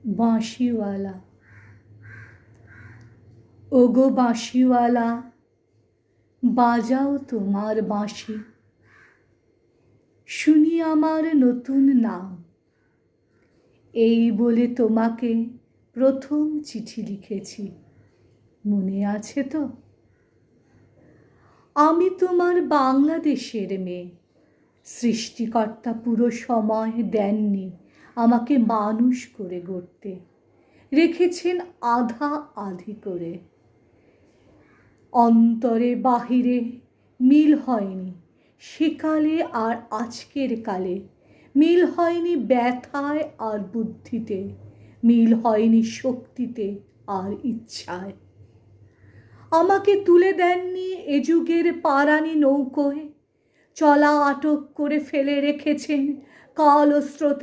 বাঁশিওয়ালা। ওগো বাঁশিওয়ালা, বাজাও তোমার বাঁশি, শুনি আমার নতুন নাম। এই বলে তোমাকে প্রথম চিঠি লিখেছি, মনে আছে তো? আমি তোমার বাংলাদেশের মেয়ে। সৃষ্টিকর্তা পুরো সময় দেননি আমাকে মানুষ করে গড়তে, রেখেছেন আধা আধি করে। অন্তরে বাহিরে মিল হয়নি সেকালে আর আজকের কালে, মিল হয়নি ব্যথায় আর বুদ্ধিতে, মিল হয়নি শক্তিতে আর ইচ্ছায়। আমাকে তুলে দেননি এ যুগের পারানি নৌকোয়, চলা আটক করে ফেলে রেখেছেন কাল স্রোতে